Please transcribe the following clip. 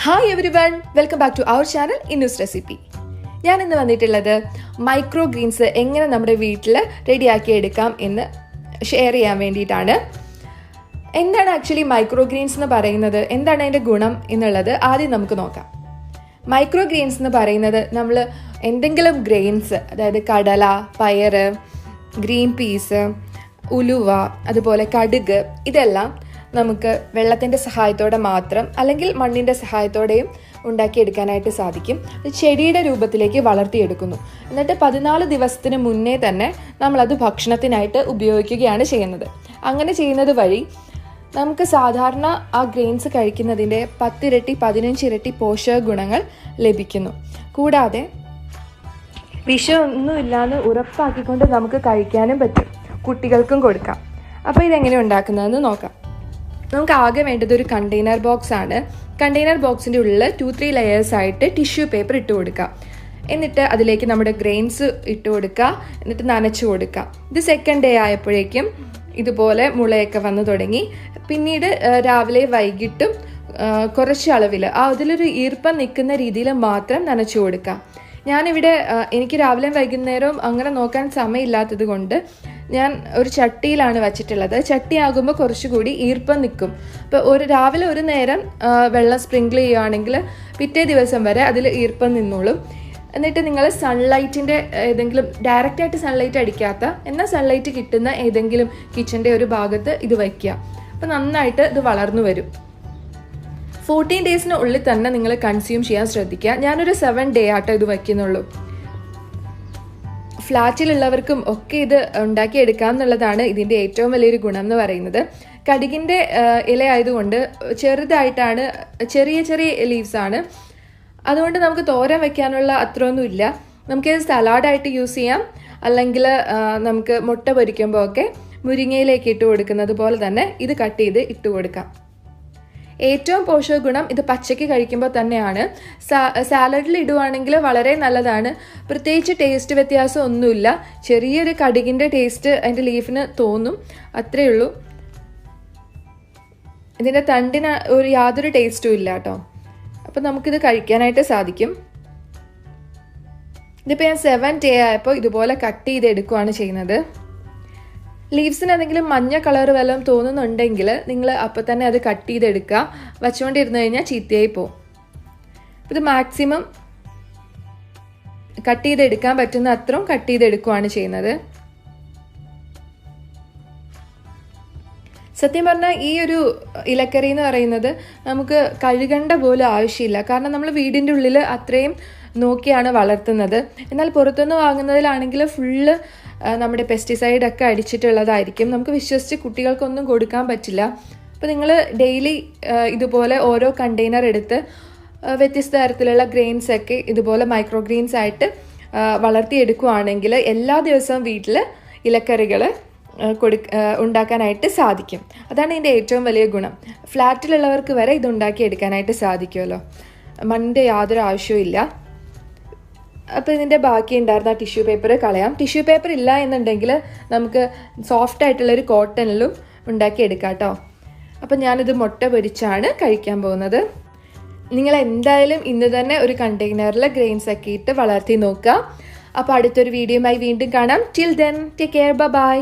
Hi everyone, welcome back to our channel ഇന്നൂസ് recipe. ഞാൻ ഇന്ന് വന്നിട്ടുള്ളത് മൈക്രോ ഗ്രീൻസ് എങ്ങനെ നമ്മുടെ വീട്ടിൽ റെഡിയാക്കി എടുക്കാം എന്ന് ഷെയർ ചെയ്യാൻ വേണ്ടിയിട്ടാണ്. എന്താണ് ആക്ച്വലി മൈക്രോ ഗ്രീൻസ് എന്ന് പറയുന്നത്, എന്താണ് അതിൻ്റെ ഗുണം എന്നുള്ളത് ആദ്യം നമുക്ക് നോക്കാം. മൈക്രോ ഗ്രീൻസ് എന്ന് പറയുന്നത് നമ്മൾ എന്തെങ്കിലും ഗ്രെയിൻസ്, അതായത് കടല, പയറ്, ഗ്രീൻ പീസ്, ഉലുവ, അതുപോലെ കടുക്, ഇതെല്ലാം നമുക്ക് വെള്ളത്തിൻ്റെ സഹായത്തോടെ മാത്രം അല്ലെങ്കിൽ മണ്ണിൻ്റെ സഹായത്തോടെയും ഉണ്ടാക്കിയെടുക്കാനായിട്ട് സാധിക്കും. ചെടിയുടെ രൂപത്തിലേക്ക് വളർത്തിയെടുക്കുന്നു. എന്നിട്ട് 14 ദിവസത്തിന് മുന്നേ തന്നെ നമ്മളത് ഭക്ഷണത്തിനായിട്ട് ഉപയോഗിക്കുകയാണ് ചെയ്യുന്നത്. അങ്ങനെ ചെയ്യുന്നത് വഴി നമുക്ക് സാധാരണ ആ ഗ്രെയിൻസ് കഴിക്കുന്നതിൻ്റെ 10 ഇരട്ടി 15 ഇരട്ടി പോഷക ഗുണങ്ങൾ ലഭിക്കുന്നു. കൂടാതെ വിഷമൊന്നുമില്ലാന്ന് ഉറപ്പാക്കിക്കൊണ്ട് നമുക്ക് കഴിക്കാനും പറ്റും, കുട്ടികൾക്കും കൊടുക്കാം. അപ്പോൾ ഇതെങ്ങനെ ഉണ്ടാക്കുന്നതെന്ന് നോക്കാം. നമുക്ക് ആകെ വേണ്ടത് ഒരു കണ്ടെയ്നർ ബോക്സ് ആണ്. കണ്ടെയ്നർ ബോക്സിൻ്റെ ഉള്ളിൽ 2-3 ലെയേഴ്സ് ആയിട്ട് ടിഷ്യൂ പേപ്പർ ഇട്ട് കൊടുക്കുക. എന്നിട്ട് അതിലേക്ക് നമ്മുടെ ഗ്രെയിൻസ് ഇട്ട് കൊടുക്കുക. എന്നിട്ട് നനച്ചു കൊടുക്കുക. ഇത് സെക്കൻഡ് ഡേ ആയപ്പോഴേക്കും ഇതുപോലെ മുളയൊക്കെ വന്ന് തുടങ്ങി. പിന്നീട് രാവിലെ വൈകിട്ടും കുറച്ച് അളവിൽ അതിലൊരു ഈർപ്പം നിൽക്കുന്ന രീതിയിൽ മാത്രം നനച്ചു കൊടുക്കുക. ഞാനിവിടെ എനിക്ക് രാവിലെ വൈകുന്നേരവും അങ്ങനെ നോക്കാൻ സമയമില്ലാത്തത് കൊണ്ട് ഞാൻ ഒരു ചട്ടിയിലാണ് വച്ചിട്ടുള്ളത്. ചട്ടിയാകുമ്പോൾ കുറച്ചുകൂടി ഈർപ്പം നിൽക്കും. അപ്പോൾ രാവിലെ ഒരു നേരം വെള്ളം സ്പ്രിങ്കിൾ ചെയ്യുകയാണെങ്കിൽ പിറ്റേ ദിവസം വരെ അതിൽ ഈർപ്പം നിന്നോളും. എന്നിട്ട് നിങ്ങൾ സൺലൈറ്റിൻ്റെ ഏതെങ്കിലും ഡയറക്റ്റായിട്ട് സൺലൈറ്റ് അടിക്കാത്ത എന്നാൽ സൺലൈറ്റ് കിട്ടുന്ന ഏതെങ്കിലും കിച്ചൻ്റെ ഒരു ഭാഗത്ത് ഇത് വയ്ക്കുക. അപ്പോൾ നന്നായിട്ട് ഇത് വളർന്നു വരും. 14 ഡേയ്സിന് ഉള്ളിൽ തന്നെ നിങ്ങൾ കൺസ്യൂം ചെയ്യാൻ ശ്രദ്ധിക്കുക. ഞാനൊരു 7 ഡേ ആട്ടോ ഇത് വയ്ക്കുന്നുള്ളൂ. ഫ്ലാറ്റിലുള്ളവർക്കും ഒക്കെ ഇത് ഉണ്ടാക്കിയെടുക്കാം എന്നുള്ളതാണ് ഇതിൻ്റെ ഏറ്റവും വലിയൊരു ഗുണം എന്ന് പറയുന്നത്. കടുകിൻ്റെ ഇല ആയതുകൊണ്ട് ചെറുതായിട്ടാണ്, ചെറിയ ചെറിയ ലീവ്സ് ആണ്. അതുകൊണ്ട് നമുക്ക് തോരൻ വയ്ക്കാനുള്ള അത്രയൊന്നുമില്ല. നമുക്കിത് സലാഡായിട്ട് യൂസ് ചെയ്യാം, അല്ലെങ്കിൽ നമുക്ക് മുട്ട പൊരിക്കുമ്പോൾ ഒക്കെ മുരിങ്ങയിലേക്ക് ഇട്ട് കൊടുക്കുന്നത് പോലെ തന്നെ ഇത് കട്ട് ചെയ്ത് ഇട്ട് കൊടുക്കാം. ഏറ്റവും പോഷക ഗുണം ഇത് പച്ചയ്ക്ക് കഴിക്കുമ്പോൾ തന്നെയാണ്. സാലഡിൽ ഇടുവാണെങ്കിൽ വളരെ നല്ലതാണ്. പ്രത്യേകിച്ച് ടേസ്റ്റ് വ്യത്യാസം ഒന്നുമില്ല. ചെറിയൊരു കടുകിൻ്റെ ടേസ്റ്റ് അതിൻ്റെ ലീഫിന് തോന്നും, അത്രയേ ഉള്ളൂ. ഇതിൻ്റെ തണ്ടിന് യാതൊരു ടേസ്റ്റും ഇല്ല കേട്ടോ. അപ്പം നമുക്കിത് കഴിക്കാനായിട്ട് സാധിക്കും. ഇതിപ്പോൾ ഞാൻ 7 ഡേ ആയപ്പോൾ ഇതുപോലെ കട്ട് ചെയ്ത് എടുക്കുകയാണ് ചെയ്യുന്നത്. ലീവ്സിന് എന്തെങ്കിലും മഞ്ഞ കളർ വല്ലതും തോന്നുന്നുണ്ടെങ്കിൽ നിങ്ങൾ അപ്പോൾ തന്നെ അത് കട്ട് ചെയ്തെടുക്കുക. വച്ചുകൊണ്ടിരുന്നു കഴിഞ്ഞാൽ ചീത്തയായി പോകും. ഇത് മാക്സിമം കട്ട് ചെയ്തെടുക്കാൻ പറ്റുന്ന അത്രയും കട്ട് ചെയ്തെടുക്കുകയാണ് ചെയ്യുന്നത്. സത്യം പറഞ്ഞാൽ ഈ ഒരു ഇലക്കറി എന്ന് പറയുന്നത് നമുക്ക് കഴുകേണ്ട പോലും ആവശ്യമില്ല. കാരണം നമ്മൾ വീടിൻ്റെ ഉള്ളിൽ അത്രയും നോക്കിയാണ് വളർത്തുന്നത്. എന്നാൽ പുറത്തുനിന്ന് വാങ്ങുന്നതിലാണെങ്കിൽ ഫുള്ള് നമ്മുടെ പെസ്റ്റിസൈഡ് ഒക്കെ അടിച്ചിട്ടുള്ളതായിരിക്കും. നമുക്ക് വിശ്വസിച്ച് കുട്ടികൾക്കൊന്നും കൊടുക്കാൻ പറ്റില്ല. അപ്പോൾ നിങ്ങൾ ഡെയിലി ഇതുപോലെ ഓരോ കണ്ടെയ്നർ എടുത്ത് വ്യത്യസ്ത തരത്തിലുള്ള ഗ്രെയിൻസ് ഒക്കെ ഇതുപോലെ മൈക്രോ ഗ്രീൻസ് ആയിട്ട് വളർത്തിയെടുക്കുകയാണെങ്കിൽ എല്ലാ ദിവസവും വീട്ടിൽ ഇലക്കറികൾ ഉണ്ടാക്കാനായിട്ട് സാധിക്കും. അതാണ് ഇതിൻ്റെ ഏറ്റവും വലിയ ഗുണം. ഫ്ലാറ്റിലുള്ളവർക്ക് വരെ ഇത് ഉണ്ടാക്കിയെടുക്കാനായിട്ട് സാധിക്കുമല്ലോ. മണ്ണിൻ്റെ യാതൊരു ആവശ്യവും ഇല്ല. അപ്പോൾ ഇതിൻ്റെ ബാക്കി ഉണ്ടായിരുന്ന ടിഷ്യൂ പേപ്പർ കളയാം. ടിഷ്യൂ പേപ്പർ ഇല്ല എന്നുണ്ടെങ്കിൽ നമുക്ക് സോഫ്റ്റ് ആയിട്ടുള്ളൊരു കോട്ടണിലും ഉണ്ടാക്കിയെടുക്കാം കേട്ടോ. അപ്പോൾ ഞാനിത് മുട്ട പൊരിച്ചാണ് കഴിക്കാൻ പോകുന്നത്. നിങ്ങൾ എന്തായാലും ഇന്ന് തന്നെ ഒരു കണ്ടെയ്നറിൽ ഗ്രെയിൻസ് ഒക്കെ ഇട്ട് വളർത്തി നോക്കുക. അപ്പോൾ അടുത്തൊരു വീഡിയോയുമായി വീണ്ടും കാണാം. Till then take care, by.